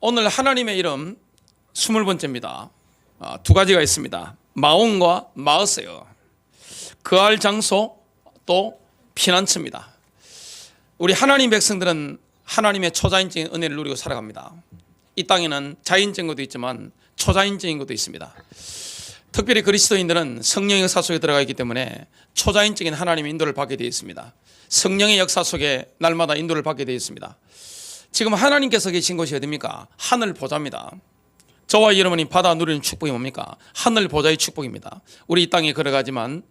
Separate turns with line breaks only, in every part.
오늘 하나님의 이름 20번째입니다. 두 가지가 있습니다. 마온과 마으세요. 거할 장소 또 피난처입니다. 우리 하나님 백성들은 하나님의 초자연적인 은혜를 누리고 살아갑니다. 이 땅에는 자연적인 것도 있지만 초자연적인 것도 있습니다. 특별히 그리스도인들은 성령의 역사 속에 들어가 있기 때문에 초자연적인 하나님의 인도를 받게 되어 있습니다. 성령의 역사 속에 날마다 인도를 받게 되어 있습니다. 지금 하나님께서 계신 곳이 어디입니까? 하늘 보좌입니다. 저와 여러분이 받아 누리는 축복이 뭡니까? 하늘 보좌의 축복입니다. 우리 이 땅에 걸어가지만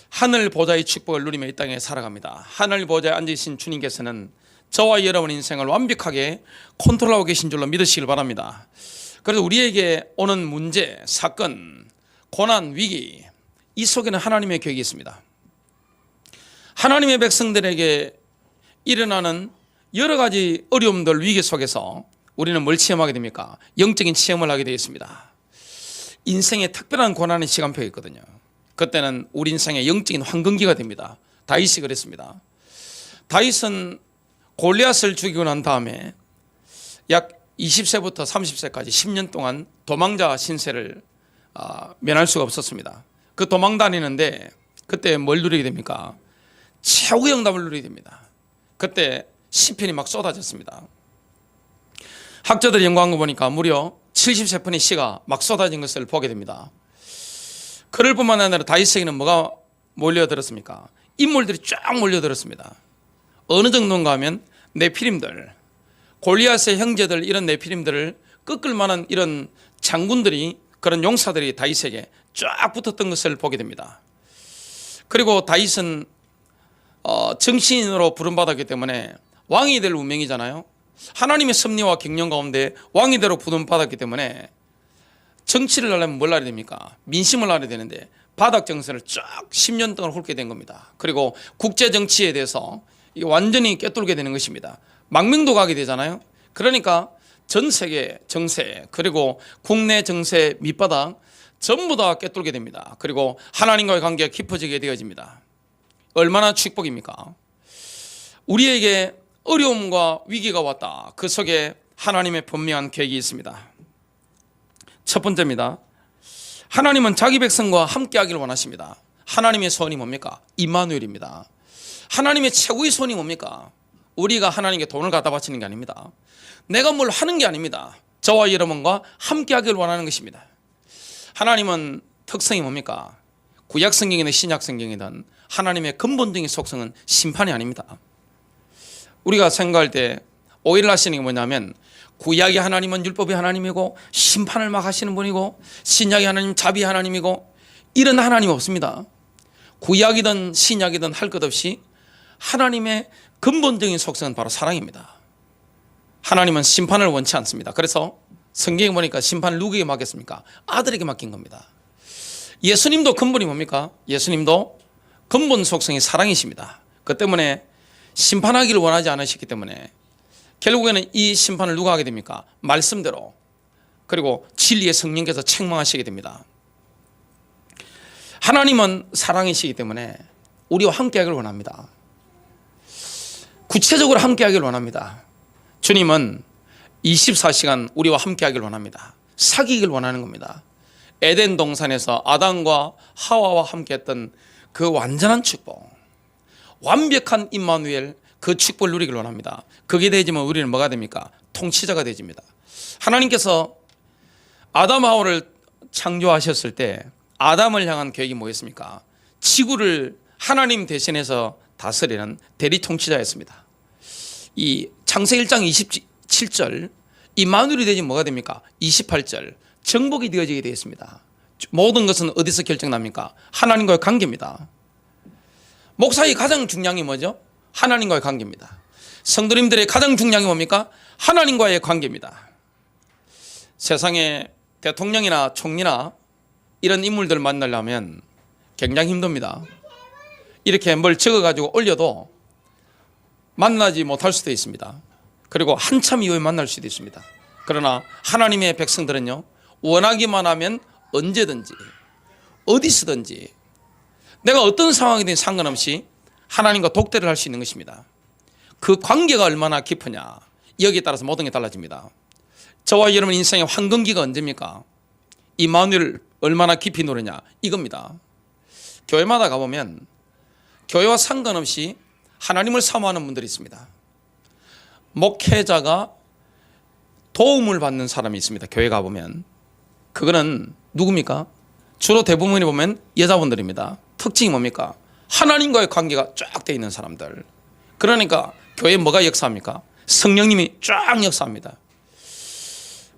하늘 보좌의 축복을 누리며 이 땅에 살아갑니다. 하늘 보좌에 앉으신 주님께서는 저와 여러분 인생을 완벽하게 컨트롤하고 계신 줄로 믿으시길 바랍니다. 그래서 우리에게 오는 문제, 사건, 고난, 위기, 이 속에는 하나님의 계획이 있습니다. 하나님의 백성들에게 일어나는 여러 가지 어려움들, 위기 속에서 우리는 뭘 체험하게 됩니까? 영적인 체험을 하게 되어 있습니다. 인생에 특별한 고난의 시간표가 있거든요. 그때는 우리 인생의 영적인 황금기가 됩니다. 다윗이 그랬습니다. 다윗은 골리앗을 죽이고 난 다음에 약 20세부터 30세까지 10년 동안 도망자 신세를 면할 수가 없었습니다. 그 도망 다니는데 그때 뭘 누리게 됩니까? 최후의 응답을 누리게 됩니다. 그때 시편이 막 쏟아졌습니다. 학자들이 연구한 거 보니까 무려 70세편의 시가 막 쏟아진 것을 보게 됩니다. 그럴 뿐만 아니라 다윗에게는 뭐가 몰려들었습니까? 인물들이 쫙 몰려들었습니다. 어느 정도인가 하면 네피림들, 골리앗의 형제들, 이런 네피림들을 꺾을 만한 이런 장군들이, 그런 용사들이 다윗에게 쫙 붙었던 것을 보게 됩니다. 그리고 다윗은 정치인으로 부름받았기 때문에 왕이 될 운명이잖아요. 하나님의 섭리와 경영 가운데 왕이 되로 부름받았기 때문에 정치를 하려면 뭘 알아야 됩니까? 민심을 알아야 되는데 바닥 정세를 쫙 10년 동안 훑게 된 겁니다. 그리고 국제 정치에 대해서 완전히 꿰뚫게 되는 것입니다. 망명도 가게 되잖아요. 그러니까 전 세계 정세, 그리고 국내 정세 밑바닥 전부 다 꿰뚫게 됩니다. 그리고 하나님과의 관계가 깊어지게 되어집니다. 얼마나 축복입니까? 우리에게 어려움과 위기가 왔다. 그 속에 하나님의 분명한 계획이 있습니다. 첫 번째입니다. 하나님은 자기 백성과 함께하기를 원하십니다. 하나님의 소원이 뭡니까? 임마누엘입니다. 하나님의 최고의 소원이 뭡니까? 우리가 하나님께 돈을 갖다 바치는 게 아닙니다. 내가 뭘 하는 게 아닙니다. 저와 여러분과 함께하기를 원하는 것입니다. 하나님은 특성이 뭡니까? 구약 성경이든 신약 성경이든 하나님의 근본적인 속성은 심판이 아닙니다. 우리가 생각할 때 오해를 하시는 게 뭐냐면 구약의 하나님은 율법의 하나님이고 심판을 막 하시는 분이고 신약의 하나님 자비의 하나님이고 이런 하나님 없습니다. 구약이든 신약이든 할 것 없이 하나님의 근본적인 속성은 바로 사랑입니다. 하나님은 심판을 원치 않습니다. 그래서 성경에 보니까 심판을 누구에게 맡겼습니까? 아들에게 맡긴 겁니다. 예수님도 근본이 뭡니까? 예수님도 근본 속성이 사랑이십니다. 그 때문에 심판하기를 원하지 않으셨기 때문에 결국에는 이 심판을 누가 하게 됩니까? 말씀대로, 그리고 진리의 성령께서 책망하시게 됩니다. 하나님은 사랑이시기 때문에 우리와 함께하기를 원합니다. 구체적으로 함께하기를 원합니다. 주님은 24시간 우리와 함께하기를 원합니다. 사귀기를 원하는 겁니다. 에덴 동산에서 아담과 하와와 함께했던 그 완전한 축복, 완벽한 임마누엘, 그 축복을 누리기를 원합니다. 그게 되지만 우리는 뭐가 됩니까? 통치자가 되집니다. 하나님께서 아담 하와를 창조하셨을 때 아담을 향한 계획이 뭐였습니까? 지구를 하나님 대신해서 다스리는 대리 통치자였습니다. 이 창세기 1장 27절 임마누엘이 되지 뭐가 됩니까? 28절 정복이 되어지게 되어 있습니다. 모든 것은 어디서 결정납니까? 하나님과의 관계입니다. 목사의 가장 중요한 게 뭐죠? 하나님과의 관계입니다. 성도님들의 가장 중요한 게 뭡니까? 하나님과의 관계입니다. 세상에 대통령이나 총리나 이런 인물들을 만나려면 굉장히 힘듭니다. 이렇게 뭘 적어가지고 올려도 만나지 못할 수도 있습니다. 그리고 한참 이후에 만날 수도 있습니다. 그러나 하나님의 백성들은요, 원하기만 하면 언제든지 어디서든지 내가 어떤 상황이든 상관없이 하나님과 독대를 할 수 있는 것입니다. 그 관계가 얼마나 깊으냐, 여기에 따라서 모든 게 달라집니다. 저와 여러분 인생의 황금기가 언제입니까? 임마누엘 얼마나 깊이 노느냐 이겁니다. 교회마다 가보면 교회와 상관없이 하나님을 사모하는 분들이 있습니다. 목회자가 도움을 받는 사람이 있습니다. 교회 가보면. 그거는 누굽니까? 주로 대부분이 보면 여자분들입니다. 특징이 뭡니까? 하나님과의 관계가 쫙 돼 있는 사람들. 그러니까 교회에 뭐가 역사합니까? 성령님이 쫙 역사합니다.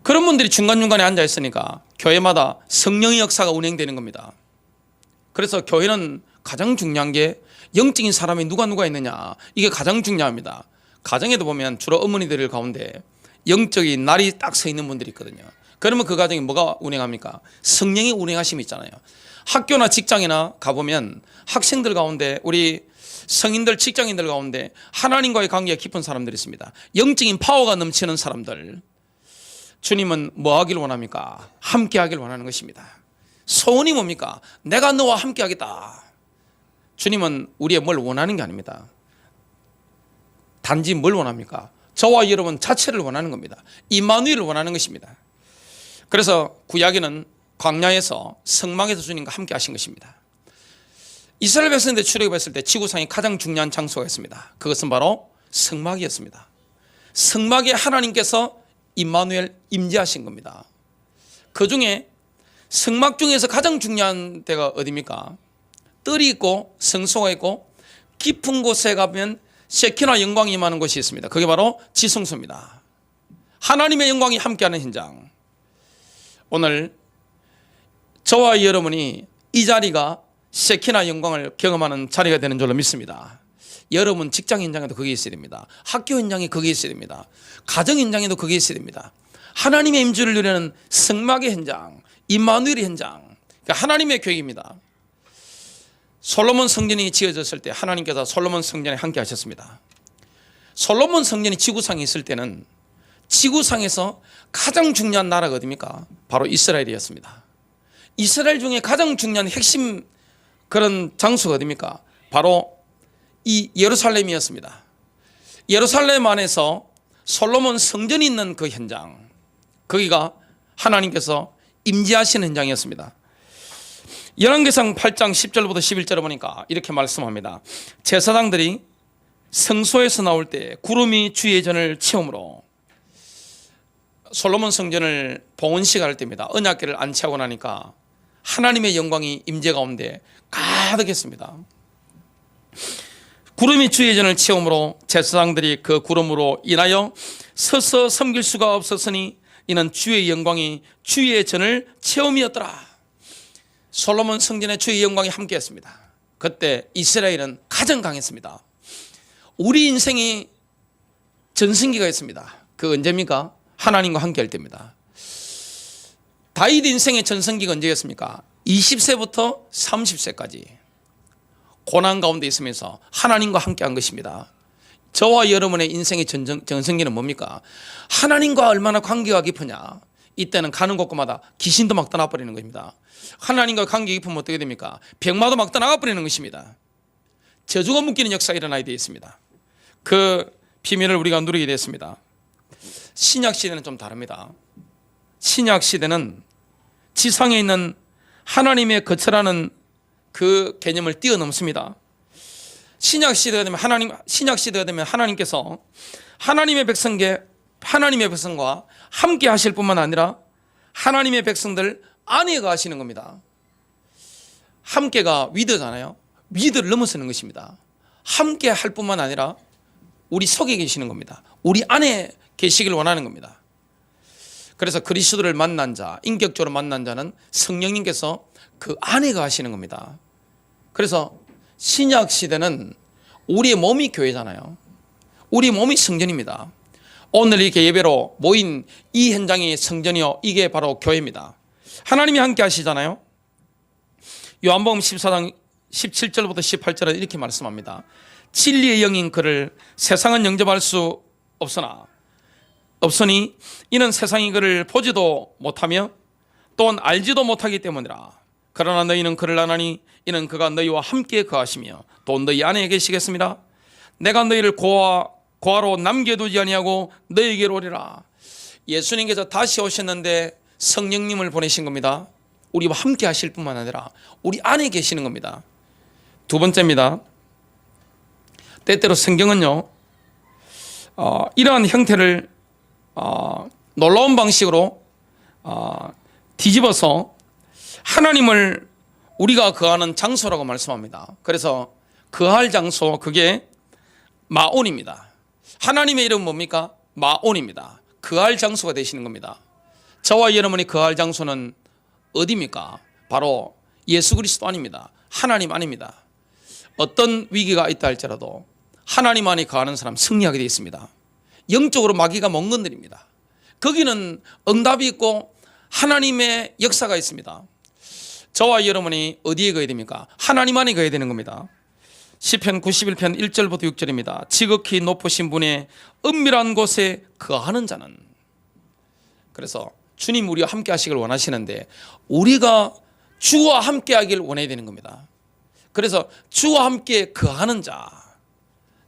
그런 분들이 중간중간에 앉아 있으니까 교회마다 성령의 역사가 운행되는 겁니다. 그래서 교회는 가장 중요한 게 영적인 사람이 누가 있느냐, 이게 가장 중요합니다. 가정에도 보면 주로 어머니들 가운데 영적인 날이 딱 서 있는 분들이 있거든요. 그러면 그 가정에 뭐가 운행합니까? 성령의 운행하심이 있잖아요. 학교나 직장이나 가보면 학생들 가운데, 우리 성인들, 직장인들 가운데 하나님과의 관계가 깊은 사람들이 있습니다. 영적인 파워가 넘치는 사람들. 주님은 뭐 하길 원합니까? 함께 하길 원하는 것입니다. 소원이 뭡니까? 내가 너와 함께 하겠다. 주님은 우리의 뭘 원하는 게 아닙니다. 단지 뭘 원합니까? 저와 여러분 자체를 원하는 겁니다. 임마누엘을 원하는 것입니다. 그래서 구약에는 광야에서 성막에서 주님과 함께 하신 것입니다. 이스라엘 백성들 출애굽했을 때 지구상에 가장 중요한 장소가 있습니다. 그것은 바로 성막이었습니다. 성막에 하나님께서 임마누엘 임재하신 겁니다. 그 중에 성막 중에서 가장 중요한 데가 어디입니까? 뜰이 있고 성소가 있고 깊은 곳에 가면 셰키나 영광이 임하는 곳이 있습니다. 그게 바로 지성소입니다. 하나님의 영광이 함께하는 현장. 오늘 저와 여러분이 이 자리가 셰키나 영광을 경험하는 자리가 되는 줄로 믿습니다. 여러분 직장 현장에도 그게 있어야 됩니다. 학교 현장에 그게 있어야 됩니다. 가정 현장에도 그게 있어야 됩니다. 하나님의 임재를 누리는 성막의 현장, 임마누엘의 현장, 그러니까 하나님의 교회입니다. 솔로몬 성전이 지어졌을 때 하나님께서 솔로몬 성전에 함께 하셨습니다. 솔로몬 성전이 지구상에 있을 때는 지구상에서 가장 중요한 나라가 어디입니까? 바로 이스라엘이었습니다. 이스라엘 중에 가장 중요한 핵심 그런 장소가 어디입니까? 바로 이 예루살렘이었습니다. 예루살렘 안에서 솔로몬 성전이 있는 그 현장, 거기가 하나님께서 임재하시는 현장이었습니다. 열왕기상 8장 10절부터 11절을 보니까 이렇게 말씀합니다. 제사장들이 성소에서 나올 때 구름이 주의 전을 채우므로, 솔로몬 성전을 봉헌식 할 때입니다. 언약궤를 안치하고 나니까 하나님의 영광이 임재 가운데 가득했습니다. 구름이 주의 전을 채우므로 제사장들이 그 구름으로 인하여 서서 섬길 수가 없었으니 이는 주의 영광이 주의 전을 채움이었더라. 솔로몬 성전에 주의 영광이 함께했습니다. 그때 이스라엘은 가장 강했습니다. 우리 인생이 전승기가 있습니다. 그 언제입니까? 하나님과 함께할 때입니다. 다윗 인생의 전성기가 언제였습니까? 20세부터 30세까지 고난 가운데 있으면서 하나님과 함께한 것입니다. 저와 여러분의 인생의 전성기는 뭡니까? 하나님과 얼마나 관계가 깊으냐. 이때는 가는 곳마다 귀신도 막 떠나버리는 겁니다. 하나님과 관계 깊으면 어떻게 됩니까? 병마도 막 떠나가버리는 것입니다. 저주가 묶이는 역사가 일어나야 되어 있습니다. 그 비밀을 우리가 누리게 됐습니다. 신약 시대는 좀 다릅니다. 신약 시대는 지상에 있는 하나님의 거처라는 그 개념을 뛰어넘습니다. 신약 시대가 되면 하나님께서 하나님의 백성과 함께 하실 뿐만 아니라 하나님의 백성들 안에 거하시는 겁니다. 함께가 위드잖아요. 위드를 넘어서는 것입니다. 함께 할 뿐만 아니라 우리 속에 계시는 겁니다. 우리 안에 계시길 원하는 겁니다. 그래서 그리스도를 만난 자, 인격적으로 만난 자는 성령님께서 그 안에 거하시는 겁니다. 그래서 신약 시대는 우리의 몸이 교회잖아요. 우리 몸이 성전입니다. 오늘 이렇게 예배로 모인 이 현장이 성전이요, 이게 바로 교회입니다. 하나님이 함께 하시잖아요. 요한복음 14장 17절부터 18절은 이렇게 말씀합니다. 진리의 영인 그를 세상은 영접할 수 없으니 이는 세상이 그를 보지도 못하며 또한 알지도 못하기 때문이라. 그러나 너희는 그를 아나니 이는 그가 너희와 함께 거하시며 또 너희 안에 계시겠습니다. 내가 너희를 고아로 남겨두지 아니하고 너희에게로 오리라. 예수님께서 다시 오셨는데 성령님을 보내신 겁니다. 우리와 함께 하실 뿐만 아니라 우리 안에 계시는 겁니다. 두 번째입니다. 때때로 성경은요, 이러한 형태를 놀라운 방식으로 뒤집어서 하나님을 우리가 거하는 장소라고 말씀합니다. 그래서 거할 장소, 그게 마온입니다. 하나님의 이름은 뭡니까? 마온입니다. 거할 장소가 되시는 겁니다. 저와 여러분이 거할 장소는 어디입니까? 바로 예수 그리스도 아닙니다. 하나님 아닙니다. 어떤 위기가 있다 할지라도 하나님 안에 거하는 사람 승리하게 되어 있습니다. 영적으로 마귀가 못 건드립니다. 거기는 응답이 있고 하나님의 역사가 있습니다. 저와 여러분이 어디에 거해야 됩니까? 하나님 안에 거해야 되는 겁니다. 시편 91편 1절부터 6절입니다. 지극히 높으신 분의 은밀한 곳에 거하는 자는. 그래서 주님 우리와 함께 하시길 원하시는데 우리가 주와 함께 하길 원해야 되는 겁니다. 그래서 주와 함께 거하는 자,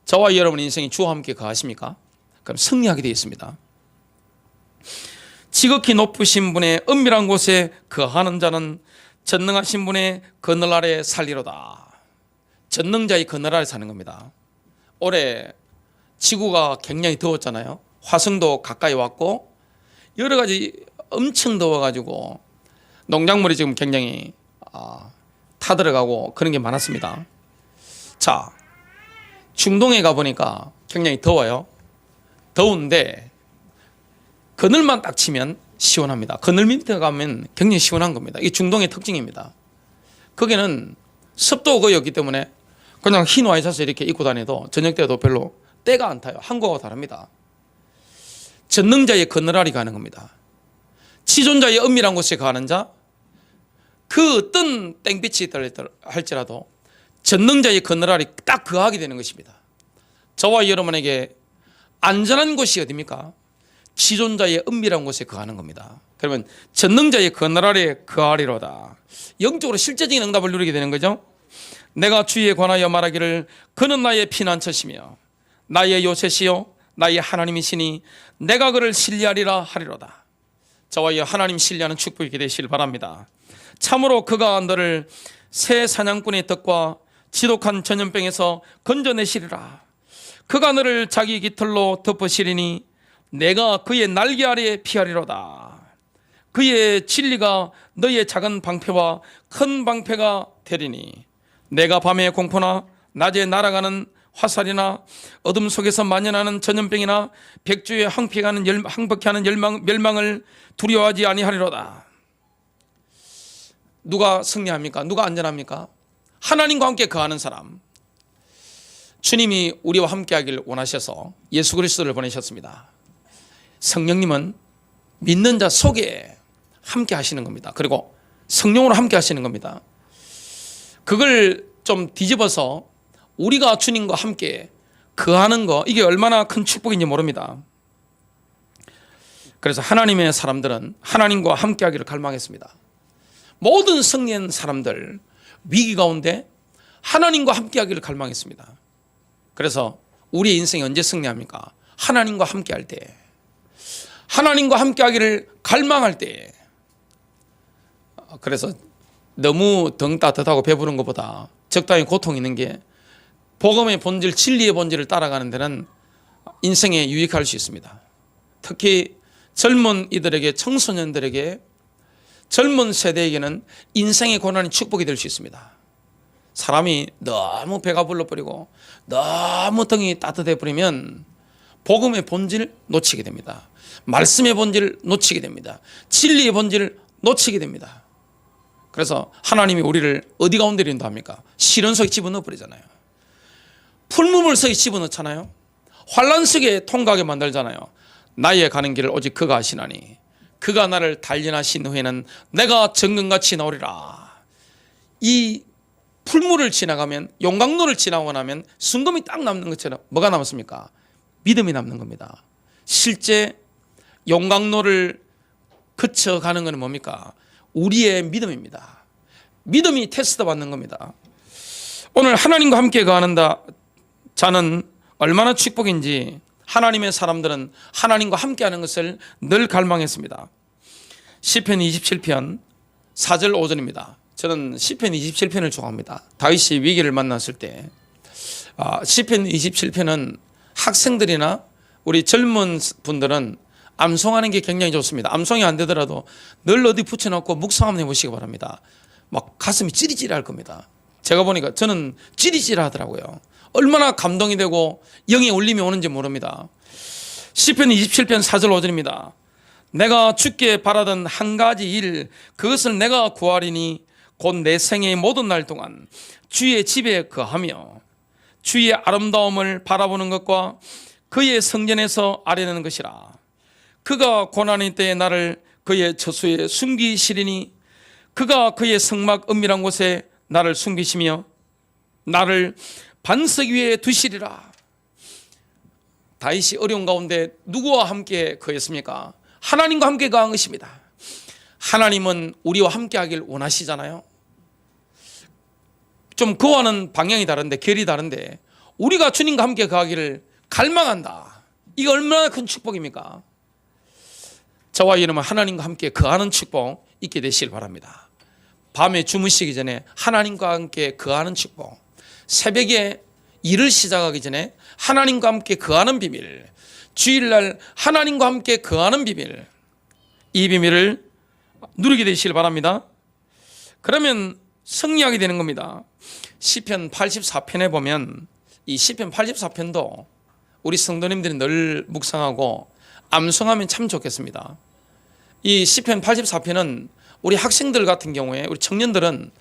저와 여러분의 인생이 주와 함께 거하십니까? 그럼 승리하게 되어 있습니다. 지극히 높으신 분의 은밀한 곳에 거하는 자는 전능하신 분의 그늘 아래 살리로다. 전능자의 그늘 아래 사는 겁니다. 올해 지구가 굉장히 더웠잖아요. 화성도 가까이 왔고 여러 가지 엄청 더워가지고 농작물이 지금 굉장히 타들어가고 그런 게 많았습니다. 자, 중동에 가보니까 굉장히 더워요. 더운데 그늘만 딱 치면 시원합니다. 그늘 밑에 가면 굉장히 시원한 겁니다. 이게 중동의 특징입니다. 거기는 습도가 거의 없기 때문에 그냥 흰 와이셔츠 이렇게 입고 다녀도 저녁 때도 별로 때가 안 타요. 한국하고 다릅니다. 전능자의 그늘 아래 가는 겁니다. 지존자의 은밀한 곳에 가는 자, 그 어떤 땡빛이 있다 할지라도 전능자의 그늘 아래 딱 거하게 되는 것입니다. 저와 여러분에게 안전한 곳이 어디입니까? 지존자의 은밀한 곳에 거하는 겁니다. 그러면 전능자의 그늘 아래 거하리로다. 영적으로 실제적인 응답을 누리게 되는 거죠. 내가 주에 관하여 말하기를 그는 나의 피난처시며 나의 요새시요 나의 하나님이시니 내가 그를 신뢰하리라 하리로다. 저와 하나님 신뢰하는 축복이 되시길 바랍니다. 참으로 그가 너를 새 사냥꾼의 덫과 지독한 전염병에서 건져내시리라. 그가 너를 자기 깃털로 덮으시리니 내가 그의 날개 아래에 피하리로다. 그의 진리가 너의 작은 방패와 큰 방패가 되리니 내가 밤에 공포나 낮에 날아가는 화살이나 어둠 속에서 만연하는 전염병이나 백주에 항복케 하는 멸망을 두려워하지 아니하리로다. 누가 승리합니까? 누가 안전합니까? 하나님과 함께 거하는 사람. 주님이 우리와 함께 하길 원하셔서 예수 그리스도를 보내셨습니다. 성령님은 믿는 자 속에 함께 하시는 겁니다. 그리고 성령으로 함께 하시는 겁니다. 그걸 좀 뒤집어서 우리가 주님과 함께 거하는 거, 이게 얼마나 큰 축복인지 모릅니다. 그래서 하나님의 사람들은 하나님과 함께 하기를 갈망했습니다. 모든 승리한 사람들 위기 가운데 하나님과 함께 하기를 갈망했습니다. 그래서 우리의 인생이 언제 승리합니까? 하나님과 함께 할 때, 하나님과 함께 하기를 갈망할 때. 그래서 너무 등 따뜻하고 배부른 것보다 적당히 고통 있는 게 복음의 본질, 진리의 본질을 따라가는 데는 인생에 유익할 수 있습니다. 특히 젊은 이들에게, 청소년들에게, 젊은 세대에게는 인생의 고난이 축복이 될 수 있습니다. 사람이 너무 배가 불러버리고 너무 등이 따뜻해 버리면 복음의 본질 놓치게 됩니다. 말씀의 본질 놓치게 됩니다. 진리의 본질 놓치게 됩니다. 그래서 하나님이 우리를 어디 가운데 인도합니까? 시련 속에 집어넣어 버리잖아요. 풀무불 속에 집어넣잖아요. 환난 속에 통과하게 만들잖아요. 나의 가는 길을 오직 그가 아시나니 그가 나를 단련하신 후에는 내가 정금같이 나오리라. 이 풀무를 지나가면, 용광로를 지나고 나면 순금이 딱 남는 것처럼 뭐가 남았습니까? 믿음이 남는 겁니다. 실제 용광로를 거쳐가는 것은 뭡니까? 우리의 믿음입니다. 믿음이 테스트 받는 겁니다. 오늘 하나님과 함께 거하는 자는 얼마나 축복인지 하나님의 사람들은 하나님과 함께하는 것을 늘 갈망했습니다. 시편 27편 4절 5절입니다. 저는 시편 27편을 좋아합니다. 다윗이 위기를 만났을 때 시편 27편은 학생들이나 우리 젊은 분들은 암송하는 게 굉장히 좋습니다. 암송이 안 되더라도 늘 어디 붙여놓고 묵상함 해보시기 바랍니다. 막 가슴이 찌릿찌릿할 겁니다. 제가 보니까 저는 찌릿찌릿하더라고요. 얼마나 감동이 되고 영의 울림이 오는지 모릅니다. 시편 27편 4절 5절입니다. 내가 주께 바라던 한 가지 일 그것을 내가 구하리니 곧 내 생애의 모든 날 동안 주의 집에 거하며 주의 아름다움을 바라보는 것과 그의 성전에서 아뢰는 것이라. 그가 고난의 때에 나를 그의 저수에 숨기시리니 그가 그의 성막 은밀한 곳에 나를 숨기시며 나를 반석 위에 두시리라. 다윗이 어려운 가운데 누구와 함께 거했습니까? 하나님과 함께 거한 것입니다. 하나님은 우리와 함께 하길 원하시잖아요. 좀 그와는 방향이 다른데 결이 다른데 우리가 주님과 함께 거하기를 갈망한다. 이게 얼마나 큰 축복입니까? 저와 여러분 하나님과 함께 거하는 축복 있게 되시길 바랍니다. 밤에 주무시기 전에 하나님과 함께 거하는 축복, 새벽에 일을 시작하기 전에 하나님과 함께 거하는 비밀, 주일날 하나님과 함께 거하는 비밀, 이 비밀을 누리게 되시길 바랍니다. 그러면 승리하게 되는 겁니다. 시편 84편에 보면 이 시편 84편도 우리 성도님들이 늘 묵상하고 암송하면 참 좋겠습니다. 이 시편 84편은 우리 학생들 같은 경우에 우리 청년들은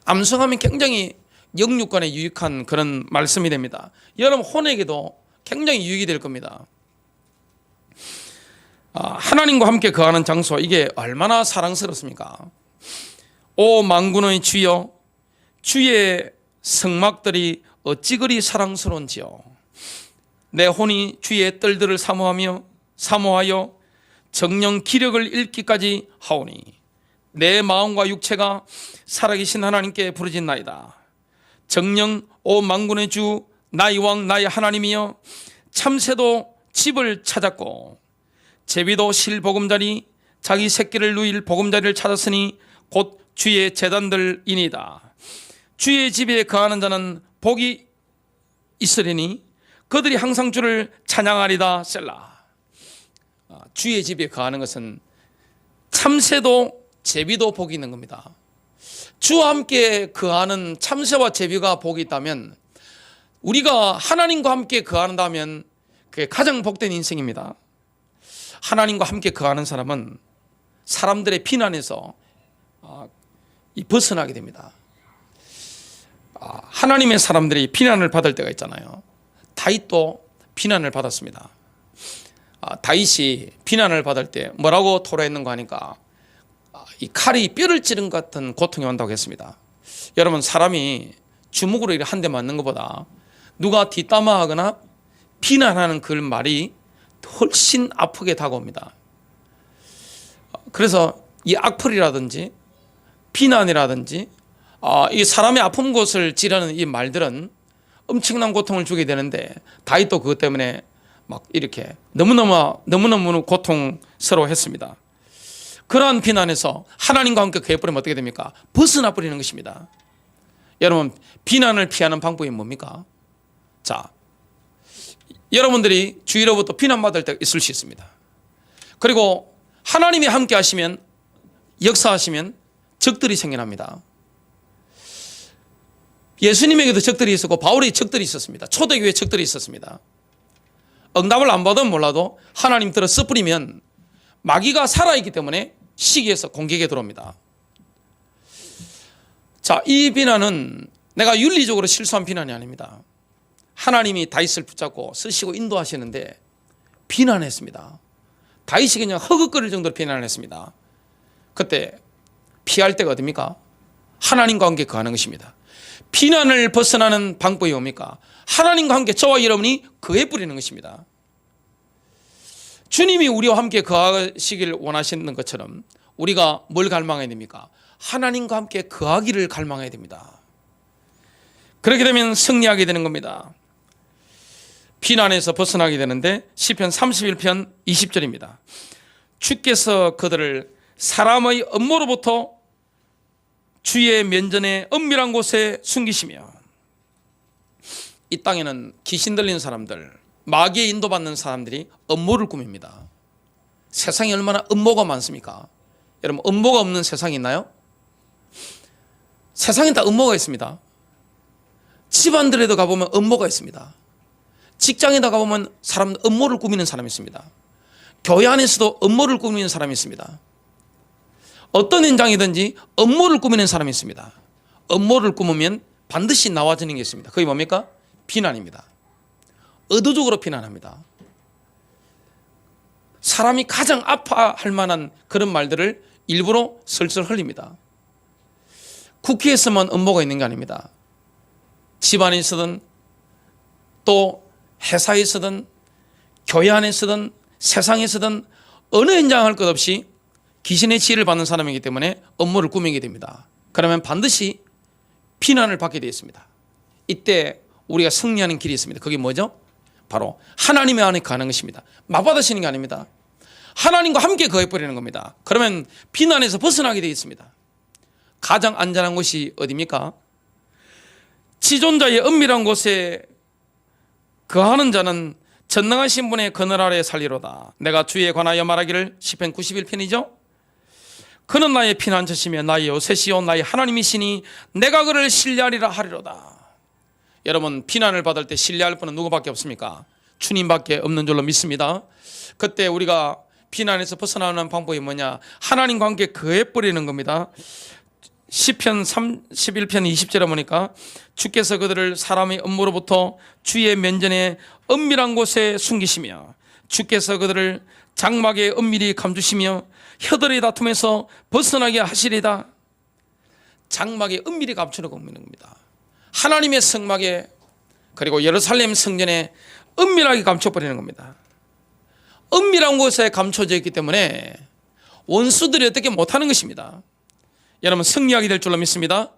암송하면 굉장히 영육간에 유익한 그런 말씀이 됩니다. 여러분 혼에게도 굉장히 유익이 될 겁니다. 하나님과 함께 거하는 장소, 이게 얼마나 사랑스럽습니까? 오 만군의 주여, 주의 성막들이 어찌 그리 사랑스러운지요. 내 혼이 주의 뜰들을 사모하여 정령 기력을 잃기까지 하오니 내 마음과 육체가 살아계신 하나님께 부르짖나이다. 정령 오 만군의 주 나의 왕 나의 하나님이여, 참새도 집을 찾았고 제비도 실 보금자리 자기 새끼를 누일 보금자리를 찾았으니 곧 주의 제단들이니이다. 주의 집에 거하는 자는 복이 있으리니 그들이 항상 주를 찬양하리다. 셀라. 주의 집에 거하는 것은 참새도 제비도 복이 있는 겁니다. 주와 함께 거하는 참새와 제비가 복이 있다면 우리가 하나님과 함께 거한다면 그게 가장 복된 인생입니다. 하나님과 함께 거하는 사람은 사람들의 비난에서 벗어나게 됩니다. 하나님의 사람들이 비난을 받을 때가 있잖아요. 다윗도 비난을 받았습니다. 다윗이 비난을 받을 때 뭐라고 토로했는가 하니까 이 칼이 뼈를 찌른 것 같은 고통이 온다고 했습니다. 여러분 사람이 주먹으로 한 대 맞는 것보다 누가 뒷담화하거나 비난하는 그 말이 훨씬 아프게 다가옵니다. 그래서 이 악플이라든지 비난이라든지 이 사람의 아픈 곳을 찌르는 이 말들은 엄청난 고통을 주게 되는데 다윗도 그것 때문에 막 이렇게 너무너무 고통스러워했습니다. 그러한 비난에서 하나님과 함께 거해버리면 어떻게 됩니까? 벗어나 버리는 것입니다. 여러분 비난을 피하는 방법이 뭡니까? 자, 여러분들이 주위로부터 비난받을 때가 있을 수 있습니다. 그리고 하나님이 함께 하시면 역사하시면 적들이 생겨납니다. 예수님에게도 적들이 있었고 바울의 적들이 있었습니다. 초대교회에 적들이 있었습니다. 응답을 안 받으면 몰라도 하나님 들어 써버리면 마귀가 살아있기 때문에 시기에서 공격에 들어옵니다. 자, 이 비난은 내가 윤리적으로 실수한 비난이 아닙니다. 하나님이 다윗을 붙잡고 쓰시고 인도하시는데 비난했습니다. 다윗이 그냥 허걱거릴 정도로 비난을 했습니다. 그때 피할 때가 어딥니까? 하나님과 함께 거하는 것입니다. 비난을 벗어나는 방법이 뭡니까? 하나님과 함께 저와 여러분이 거해 뿌리는 것입니다. 주님이 우리와 함께 거하시길 원하시는 것처럼 우리가 뭘 갈망해야 됩니까? 하나님과 함께 거하기를 갈망해야 됩니다. 그렇게 되면 승리하게 되는 겁니다. 비난에서 벗어나게 되는데 시편 31편 20절입니다. 주께서 그들을 사람의 음모로부터 주의 면전에 은밀한 곳에 숨기시며, 이 땅에는 귀신 들린 사람들, 마귀에 인도받는 사람들이 음모를 꾸밉니다. 세상에 얼마나 음모가 많습니까? 여러분, 음모가 없는 세상이 있나요? 세상에 다 음모가 있습니다. 집안들에도 가보면 음모가 있습니다. 직장에다 가보면 사람 음모를 꾸미는 사람이 있습니다. 교회 안에서도 음모를 꾸미는 사람이 있습니다. 어떤 현장이든지 음모를 꾸미는 사람이 있습니다. 음모를 꾸미면 반드시 나와지는 게 있습니다. 그게 뭡니까? 비난입니다. 의도적으로 비난합니다. 사람이 가장 아파할 만한 그런 말들을 일부러 슬슬 흘립니다. 국회에서만 음모가 있는 게 아닙니다. 집안에서든 또 회사에서든 교회 안에서든 세상에서든 어느 현장 할 것 없이 귀신의 지혜를 받는 사람이기 때문에 음모를 꾸미게 됩니다. 그러면 반드시 비난을 받게 되어 있습니다. 이때 우리가 승리하는 길이 있습니다. 그게 뭐죠? 바로 하나님의 안에 가는 것입니다. 맞받으시는 게 아닙니다. 하나님과 함께 거해버리는 겁니다. 그러면 비난에서 벗어나게 되어 있습니다. 가장 안전한 곳이 어디입니까? 지존자의 은밀한 곳에 거하는 자는 전능하신 분의 그늘 아래 살리로다. 내가 주에 관하여 말하기를, 시편 91편이죠. 그는 나의 피난처시며 나의 요새시요 나의 하나님이시니 내가 그를 신뢰하리라 하리로다. 여러분, 비난을 받을 때 신뢰할 분은 누구밖에 없습니까? 주님밖에 없는 줄로 믿습니다. 그때 우리가 비난에서 벗어나는 방법이 뭐냐? 하나님과 함께 거해버리는 겁니다. 시편 31편 20절에 보니까 주께서 그들을 사람의 음모로부터 주의 면전에 은밀한 곳에 숨기시며 주께서 그들을 장막에 은밀히 감추시며 혀들의 다툼에서 벗어나게 하시리다. 장막에 은밀히 감추는 겁니다. 하나님의 성막에, 그리고 예루살렘 성전에 은밀하게 감춰버리는 겁니다. 은밀한 곳에 감춰져 있기 때문에 원수들이 어떻게 못하는 것입니다. 여러분, 승리하게 될 줄로 믿습니다.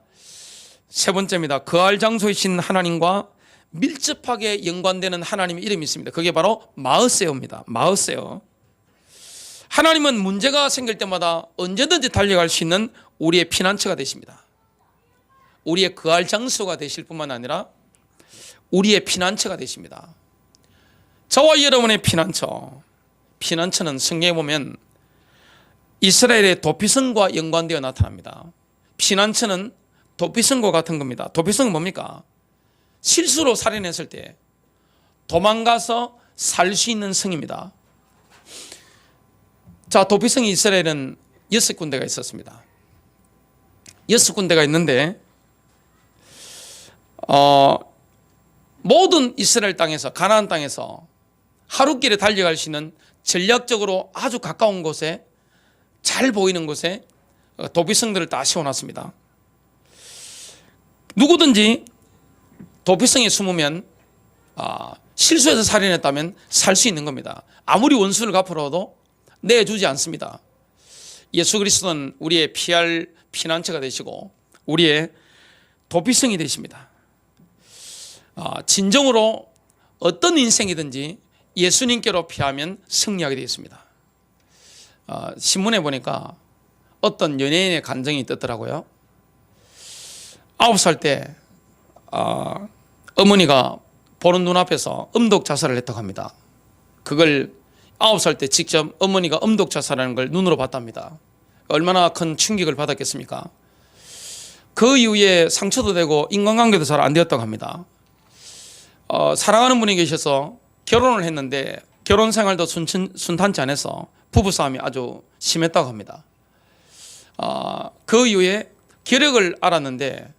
세 번째입니다. 거할 장소이신 하나님과 밀접하게 연관되는 하나님의 이름이 있습니다. 그게 바로 마으세오입니다. 마으세오. 하나님은 문제가 생길 때마다 언제든지 달려갈 수 있는 우리의 피난처가 되십니다. 우리의 거할 장소가 되실 뿐만 아니라 우리의 피난처가 되십니다. 저와 여러분의 피난처는 성경에 보면 이스라엘의 도피성과 연관되어 나타납니다. 피난처는 도피성과 같은 겁니다. 도피성은 뭡니까? 실수로 살인했을 때 도망가서 살 수 있는 성입니다. 자, 도피성이 이스라엘은 6군데가 있었습니다. 6군데가 있는데 모든 이스라엘 땅에서, 가나안 땅에서 하루길에 달려갈 수 있는 전략적으로 아주 가까운 곳에, 잘 보이는 곳에 도피성들을 다 세워놨습니다. 누구든지 도피성에 숨으면 실수해서 살인했다면 살 수 있는 겁니다. 아무리 원수를 갚으러도 내주지 않습니다. 예수 그리스도는 우리의 피할 피난처가 되시고 우리의 도피성이 되십니다. 진정으로 어떤 인생이든지 예수님께로 피하면 승리하게 되어 있습니다. 신문에 보니까 어떤 연예인의 간증이 떴더라고요. 9살 때 어머니가 보는 눈앞에서 음독 자살을 했다고 합니다. 그걸 9살 때 직접 어머니가 음독 자살하는 걸 눈으로 봤답니다. 얼마나 큰 충격을 받았겠습니까? 그 이후에 상처도 되고 인간관계도 잘 안 되었다고 합니다. 사랑하는 분이 계셔서 결혼을 했는데 결혼 생활도 순탄치 않아서 부부싸움이 아주 심했다고 합니다. 그 이후에 결핵을 알았는데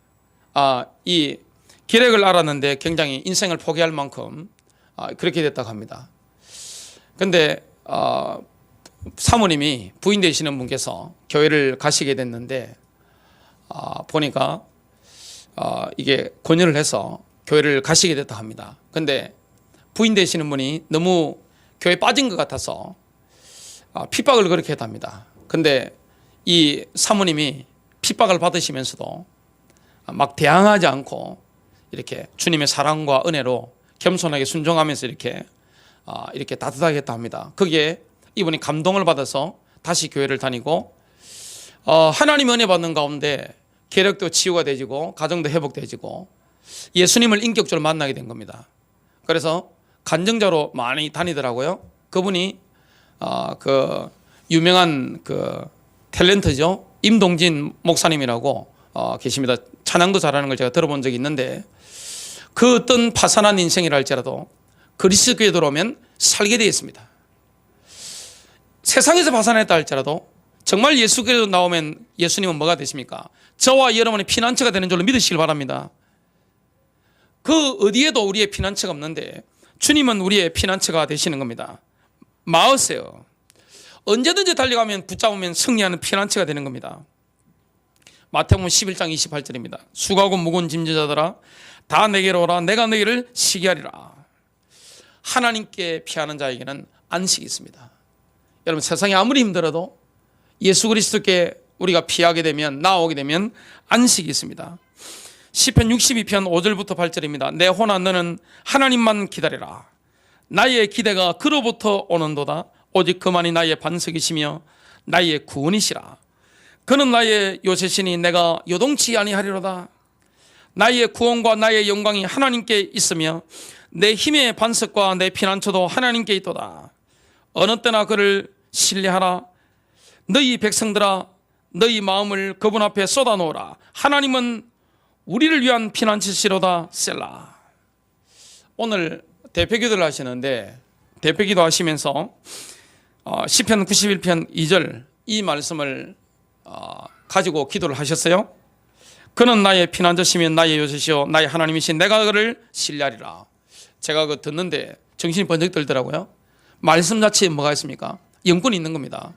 이 결핵을 알았는데 굉장히 인생을 포기할 만큼 그렇게 됐다고 합니다. 그런데 사모님이, 부인 되시는 분께서 교회를 가시게 됐는데 보니까 이게 권유를 해서 교회를 가시게 됐다고 합니다. 그런데 부인 되시는 분이 너무 교회에 빠진 것 같아서 핍박을 그렇게 했답니다. 그런데 이 사모님이 핍박을 받으시면서도 막 대항하지 않고 이렇게 주님의 사랑과 은혜로 겸손하게 순종하면서 이렇게 따뜻하게 했다 합니다. 거기에 이분이 감동을 받아서 다시 교회를 다니고 하나님 은혜 받는 가운데 계력도 치유가 되지고 가정도 회복되지고 예수님을 인격적으로 만나게 된 겁니다. 그래서 간증자로 많이 다니더라고요. 그분이 그 유명한 그 탤런트죠. 임동진 목사님이라고 계십니다. 찬양도 잘하는 걸 제가 들어본 적이 있는데 그 어떤 파산한 인생이라 할지라도 그리스도교에 들어오면 살게 되어 있습니다. 세상에서 파산했다 할지라도 정말 예수교에 나오면 예수님은 뭐가 되십니까? 저와 여러분의 피난처가 되는 줄로 믿으시길 바랍니다. 그 어디에도 우리의 피난처가 없는데 주님은 우리의 피난처가 되시는 겁니다. 마으세요. 언제든지 달려가면 붙잡으면 승리하는 피난처가 되는 겁니다. 마태복음 11장 28절입니다. 수고하고 무거운 짐져자들아 다 내게로 오라 내가 너희를 쉬게 하리라. 하나님께 피하는 자에게는 안식이 있습니다. 여러분 세상이 아무리 힘들어도 예수 그리스도께 우리가 피하게 되면 나오게 되면 안식이 있습니다. 시편 62편 5절부터 8절입니다. 내 혼아 너는 하나님만 기다리라. 나의 기대가 그로부터 오는도다. 오직 그만이 나의 반석이시며 나의 구원이시라. 그는 나의 요새시니 내가 요동치 아니하리로다. 나의 구원과 나의 영광이 하나님께 있으며 내 힘의 반석과 내 피난처도 하나님께 있도다. 어느 때나 그를 신뢰하라. 너희 백성들아 너희 마음을 그분 앞에 쏟아놓으라. 하나님은 우리를 위한 피난처시로다. 셀라. 오늘 대표기도를 하시는데 대표기도 하시면서 시편 91편 2절 이 말씀을 가지고 기도를 하셨어요. 그는 나의 피난처시며 나의 요새시요 나의 하나님이신 내가 그를 신뢰하리라. 제가 그 듣는데 정신이 번쩍 들더라고요. 말씀 자체에 뭐가 있습니까? 영권이 있는 겁니다.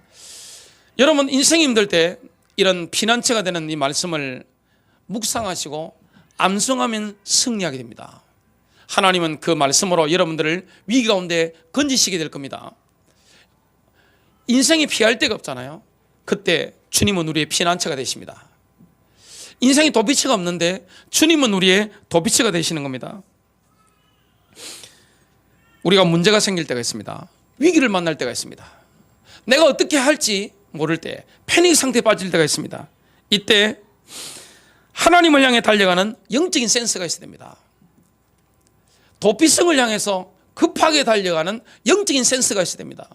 여러분 인생이 힘들 때 이런 피난처가 되는 이 말씀을 묵상하시고 암송하면 승리하게 됩니다. 하나님은 그 말씀으로 여러분들을 위기 가운데 건지시게 될 겁니다. 인생이 피할 데가 없잖아요. 그때 주님은 우리의 피난처가 되십니다. 인생이 도피처가 없는데 주님은 우리의 도피처가 되시는 겁니다. 우리가 문제가 생길 때가 있습니다. 위기를 만날 때가 있습니다. 내가 어떻게 할지 모를 때 패닉 상태에 빠질 때가 있습니다. 이때 하나님을 향해 달려가는 영적인 센스가 있어야 됩니다. 도피성을 향해서 급하게 달려가는 영적인 센스가 있어야 됩니다.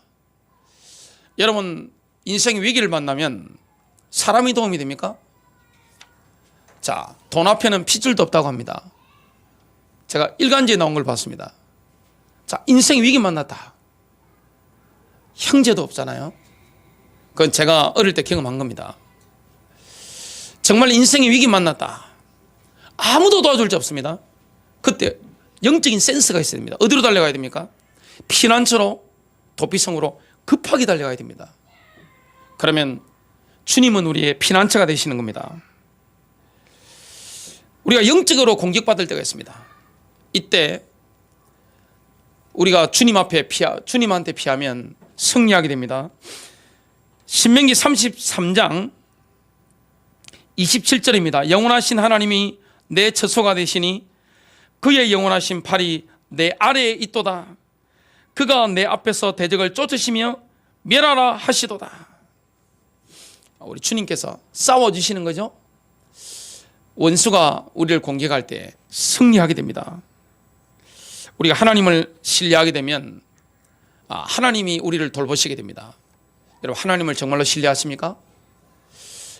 여러분 인생의 위기를 만나면 사람이 도움이 됩니까? 자, 돈 앞에는 핏줄도 없다고 합니다. 제가 일간지에 나온 걸 봤습니다. 자, 인생 위기 만났다. 형제도 없잖아요. 그건 제가 어릴 때 경험한 겁니다. 정말 인생의 위기 만났다. 아무도 도와줄 자 없습니다. 그때 영적인 센스가 있어야 됩니다. 어디로 달려가야 됩니까? 피난처로 도피성으로 급하게 달려가야 됩니다. 그러면 주님은 우리의 피난처가 되시는 겁니다. 우리가 영적으로 공격받을 때가 있습니다. 이때 우리가 주님한테 피하면 승리하게 됩니다. 신명기 33장 27절입니다. 영원하신 하나님이 내 처소가 되시니 그의 영원하신 팔이 내 아래에 있도다. 그가 내 앞에서 대적을 쫓으시며 멸하라 하시도다. 우리 주님께서 싸워주시는 거죠. 원수가 우리를 공격할 때 승리하게 됩니다. 우리가 하나님을 신뢰하게 되면 하나님이 우리를 돌보시게 됩니다. 여러분 하나님을 정말로 신뢰하십니까?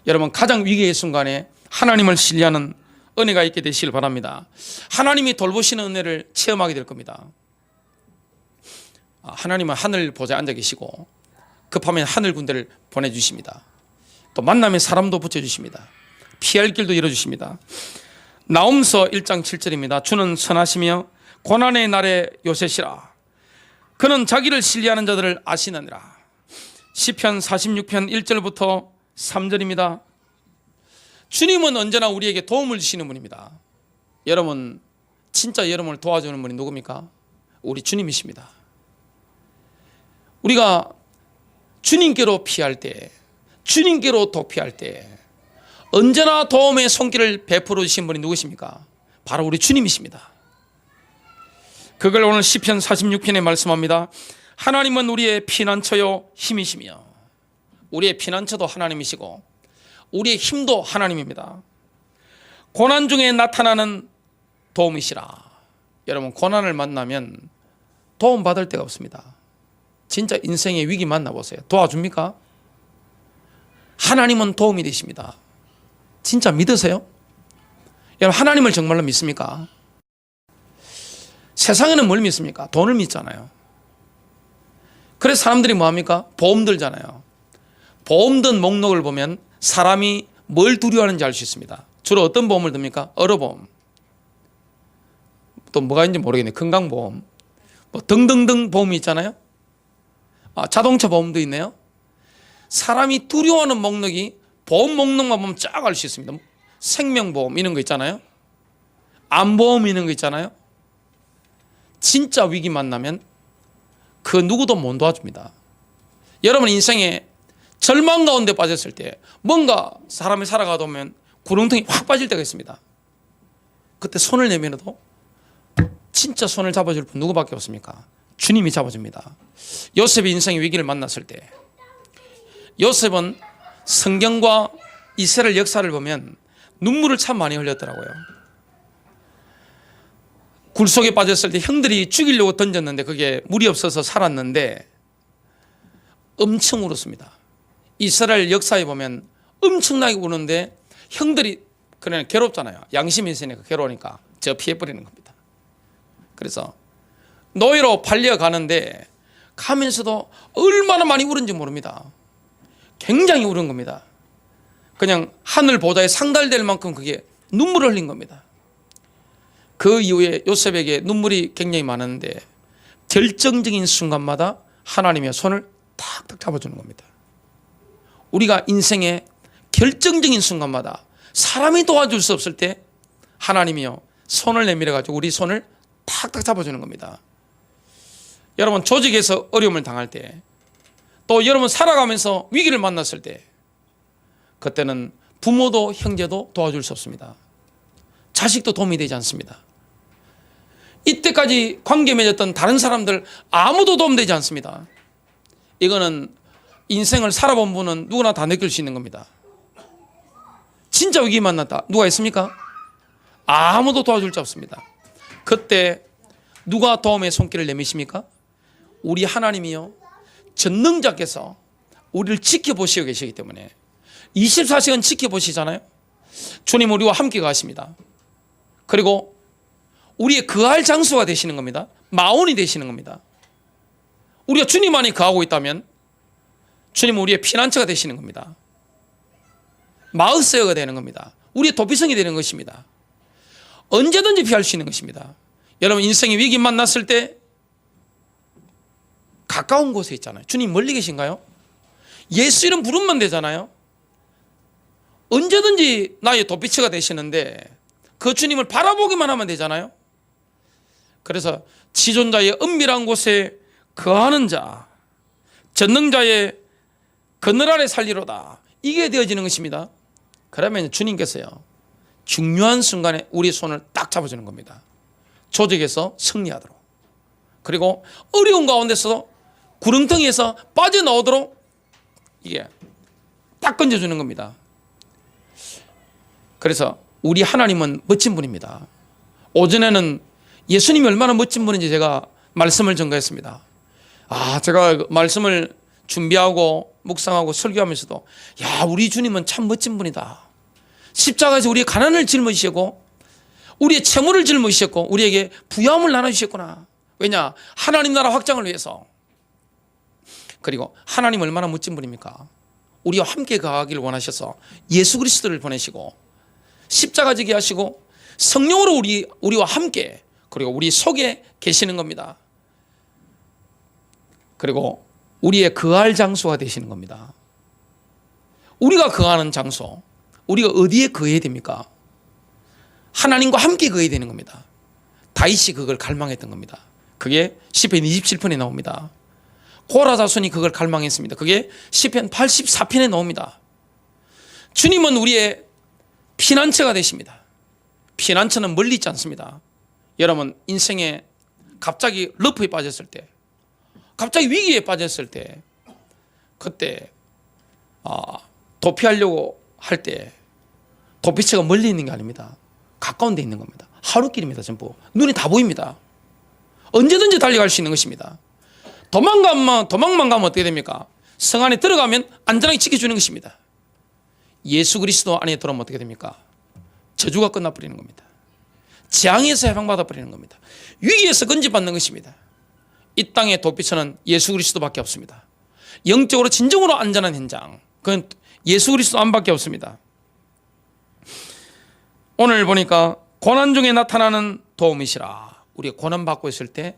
여러분 가장 위기의 순간에 하나님을 신뢰하는 은혜가 있게 되시길 바랍니다. 하나님이 돌보시는 은혜를 체험하게 될 겁니다. 하나님은 하늘 보좌에 앉아 계시고 급하면 하늘 군대를 보내주십니다. 또 만나면 사람도 붙여주십니다. 피할 길도 열어주십니다. 나홈서 1장 7절입니다. 주는 선하시며 고난의 날에 요새시라. 그는 자기를 신뢰하는 자들을 아시느니라. 시편 46편 1절부터 3절입니다. 주님은 언제나 우리에게 도움을 주시는 분입니다. 여러분 진짜 여러분을 도와주는 분이 누굽니까? 우리 주님이십니다. 우리가 주님께로 피할 때, 주님께로 도피할 때 언제나 도움의 손길을 베풀어 주신 분이 누구십니까? 바로 우리 주님이십니다. 그걸 오늘 시편 46편에 말씀합니다. 하나님은 우리의 피난처요 힘이시며, 우리의 피난처도 하나님이시고 우리의 힘도 하나님입니다. 고난 중에 나타나는 도움이시라. 여러분, 고난을 만나면 도움 받을 데가 없습니다. 진짜 인생의 위기 만나보세요. 도와줍니까? 하나님은 도움이 되십니다. 진짜 믿으세요? 여러분, 하나님을 정말로 믿습니까? 세상에는 뭘 믿습니까? 돈을 믿잖아요. 그래서 사람들이 뭐합니까? 보험 들잖아요. 보험 든 목록을 보면 사람이 뭘 두려워하는지 알 수 있습니다. 주로 어떤 보험을 듭니까? 의료보험, 또 뭐가 있는지 모르겠네요. 건강보험, 뭐 등등등 보험이 있잖아요. 자동차 보험도 있네요. 사람이 두려워하는 목록이 보험 목록만 보면 쫙 알 수 있습니다. 생명보험 이런 거 있잖아요. 암보험 이런 거 있잖아요. 진짜 위기 만나면 그 누구도 못 도와줍니다. 여러분 인생에 절망 가운데 빠졌을 때 뭔가 사람이 살아가다 보면 구렁텅이 확 빠질 때가 있습니다. 그때 손을 내밀어도 진짜 손을 잡아줄 분 누구밖에 없습니까? 주님이 잡아줍니다. 요셉이 인생의 위기를 만났을 때 요셉은 성경과 이스라엘 역사를 보면 눈물을 참 많이 흘렸더라고요. 굴 속에 빠졌을 때 형들이 죽이려고 던졌는데 그게 물이 없어서 살았는데 엄청 울었습니다. 이스라엘 역사에 보면 엄청나게 우는데 형들이 그냥 괴롭잖아요. 양심이 있으니까 괴로우니까 저 피해버리는 겁니다. 그래서 노예로 팔려가는데 가면서도 얼마나 많이 울은지 모릅니다. 굉장히 울은 겁니다. 그냥 하늘 보좌에 상달될 만큼 그게 눈물을 흘린 겁니다. 그 이후에 요셉에게 눈물이 굉장히 많았는데 결정적인 순간마다 하나님의 손을 탁탁 잡아주는 겁니다. 우리가 인생의 결정적인 순간마다 사람이 도와줄 수 없을 때 하나님이요 손을 내밀어가지고 우리 손을 탁탁 잡아주는 겁니다. 여러분 조직에서 어려움을 당할 때, 또 여러분 살아가면서 위기를 만났을 때, 그때는 부모도 형제도 도와줄 수 없습니다. 자식도 도움이 되지 않습니다. 이때까지 관계 맺었던 다른 사람들 아무도 도움되지 않습니다. 이거는 인생을 살아본 분은 누구나 다 느낄 수 있는 겁니다. 진짜 위기 만났다. 누가 있습니까? 아무도 도와줄 자 없습니다. 그때 누가 도움의 손길을 내미십니까? 우리 하나님이요 전능자께서 우리를 지켜보시고 계시기 때문에 24시간 지켜보시잖아요. 주님 우리와 함께 가십니다. 그리고 우리의 거할 장소가 되시는 겁니다. 마온이 되시는 겁니다. 우리가 주님 안에 거하고 있다면 주님은 우리의 피난처가 되시는 겁니다. 마으세어가 되는 겁니다. 우리의 도피성이 되는 것입니다. 언제든지 피할 수 있는 것입니다. 여러분 인생의 위기 만났을 때 가까운 곳에 있잖아요. 주님 멀리 계신가요? 예수 이름 부르면 되잖아요. 언제든지 나의 도피처가 되시는데 그 주님을 바라보기만 하면 되잖아요. 그래서 지존자의 은밀한 곳에 거하는 자, 전능자의 그늘 아래 살리로다, 이게 되어지는 것입니다. 그러면 주님께서요 중요한 순간에 우리 손을 딱 잡아주는 겁니다. 조직에서 승리하도록, 그리고 어려운 가운데서도 구렁텅이에서 빠져나오도록 이게 딱 건져주는 겁니다. 그래서 우리 하나님은 멋진 분입니다. 오전에는 예수님이 얼마나 멋진 분인지 제가 말씀을 전가했습니다. 제가 말씀을 준비하고 묵상하고 설교하면서도 우리 주님은 참 멋진 분이다. 십자가에서 우리의 가난을 짊어지셨고 우리의 채무를 짊어지셨고 우리에게 부유함을 나눠주셨구나. 왜냐? 하나님 나라 확장을 위해서. 그리고 하나님 얼마나 멋진 분입니까? 우리와 함께 가기를 원하셔서 예수 그리스도를 보내시고 십자가 지게 하시고 성령으로 우리와 함께, 그리고 우리 속에 계시는 겁니다. 그리고 우리의 거할 장소가 되시는 겁니다. 우리가 거하는 장소, 우리가 어디에 거해야 됩니까? 하나님과 함께 거해야 되는 겁니다. 다윗이 그걸 갈망했던 겁니다. 그게 시편 27편에 나옵니다. 고라 자손이 그걸 갈망했습니다. 그게 시편 84편에 나옵니다. 주님은 우리의 피난처가 되십니다. 피난처는 멀리 있지 않습니다. 여러분 인생의 갑자기 러프에 빠졌을 때, 갑자기 위기에 빠졌을 때, 그때 도피하려고 할 때 도피처가 멀리 있는 게 아닙니다. 가까운 데 있는 겁니다. 하루길입니다. 전부 눈이 다 보입니다. 언제든지 달려갈 수 있는 것입니다. 도망만 가면 어떻게 됩니까? 성 안에 들어가면 안전하게 지켜주는 것입니다. 예수 그리스도 안에 들어오면 어떻게 됩니까? 저주가 끝나버리는 겁니다. 재앙에서 해방받아 버리는 겁니다. 위기에서 건지받는 것입니다. 이 땅의 도피처는 예수 그리스도밖에 없습니다. 영적으로 진정으로 안전한 현장, 그건 예수 그리스도 안밖에 없습니다. 오늘 보니까 고난 중에 나타나는 도움이시라. 우리가 고난 받고 있을 때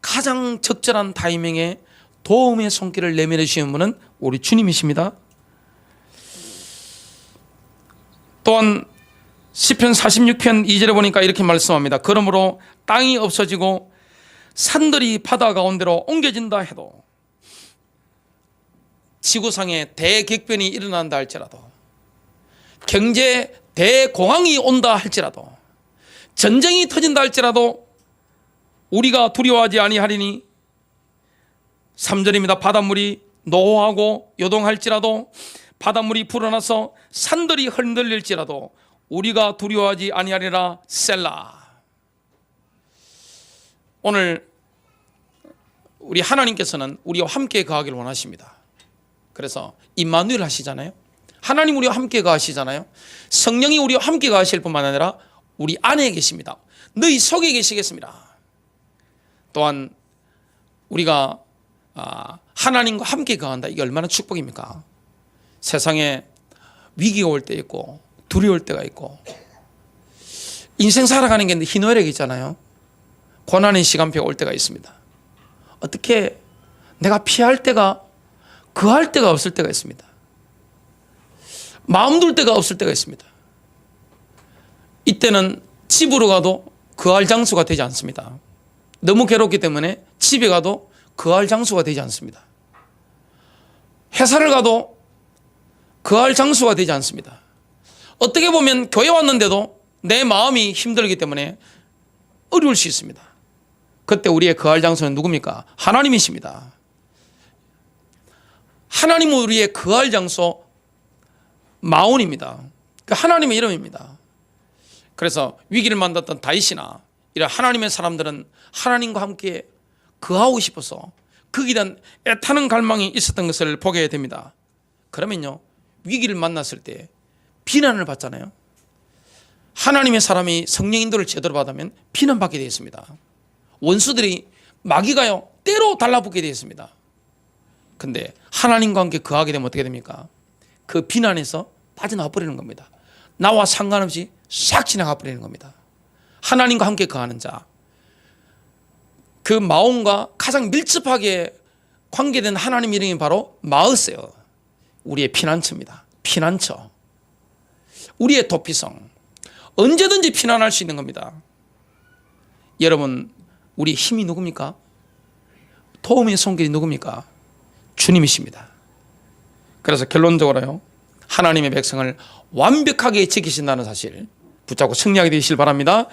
가장 적절한 타이밍에 도움의 손길을 내밀어 주시는 분은 우리 주님이십니다. 또한 시편 46편 2절에 보니까 이렇게 말씀합니다. 그러므로 땅이 없어지고 산들이 바다 가운데로 옮겨진다 해도, 지구상에 대격변이 일어난다 할지라도, 경제 대공황이 온다 할지라도, 전쟁이 터진다 할지라도 우리가 두려워하지 아니하리니, 3절입니다. 바닷물이 노하고 요동할지라도, 바닷물이 불어나서 산들이 흔들릴지라도 우리가 두려워하지 아니하리라. 셀라. 오늘 우리 하나님께서는 우리와 함께 거하기를 원하십니다. 그래서 임마누엘 하시잖아요. 하나님 우리와 함께 거하시잖아요. 성령이 우리와 함께 거하실 뿐만 아니라 우리 안에 계십니다. 너희 속에 계시겠습니다. 또한 우리가 하나님과 함께 거한다. 이게 얼마나 축복입니까? 세상에 위기가 올 때 있고 두려울 때가 있고, 인생 살아가는 게 희노애락이 있잖아요. 고난의 시간표가 올 때가 있습니다. 어떻게 내가 피할 때가, 거할 때가 없을 때가 있습니다. 마음 둘 데가 없을 때가 있습니다. 이때는 집으로 가도 거할 장소가 되지 않습니다. 너무 괴롭기 때문에 집에 가도 거할 장소가 되지 않습니다. 회사를 가도 거할 장소가 되지 않습니다. 어떻게 보면 교회 왔는데도 내 마음이 힘들기 때문에 어려울 수 있습니다. 그때 우리의 거할 장소는 누굽니까? 하나님이십니다. 하나님은 우리의 거할 장소 마온입니다. 하나님의 이름입니다. 그래서 위기를 만났던 다윗이나 이런 하나님의 사람들은 하나님과 함께 거하고 싶어서 거기에 대한 애타는 갈망이 있었던 것을 보게 됩니다. 그러면요, 위기를 만났을 때 비난을 받잖아요. 하나님의 사람이 성령 인도를 제대로 받으면 비난받게 되어 있습니다. 원수들이 마귀가요 때로 달라붙게 되어 있습니다. 근데 하나님과 함께 거하게 되면 어떻게 됩니까? 그 비난에서 빠져나와 버리는 겁니다. 나와 상관없이 싹 지나가 버리는 겁니다. 하나님과 함께 거하는 자, 그 마음과 가장 밀접하게 관계된 하나님 이름이 바로 마으세요. 우리의 피난처입니다. 피난처, 우리의 도피성, 언제든지 피난할 수 있는 겁니다. 여러분, 우리 힘이 누굽니까? 도움의 손길이 누굽니까? 주님이십니다. 그래서 결론적으로요, 하나님의 백성을 완벽하게 지키신다는 사실 붙잡고 승리하게 되시길 바랍니다.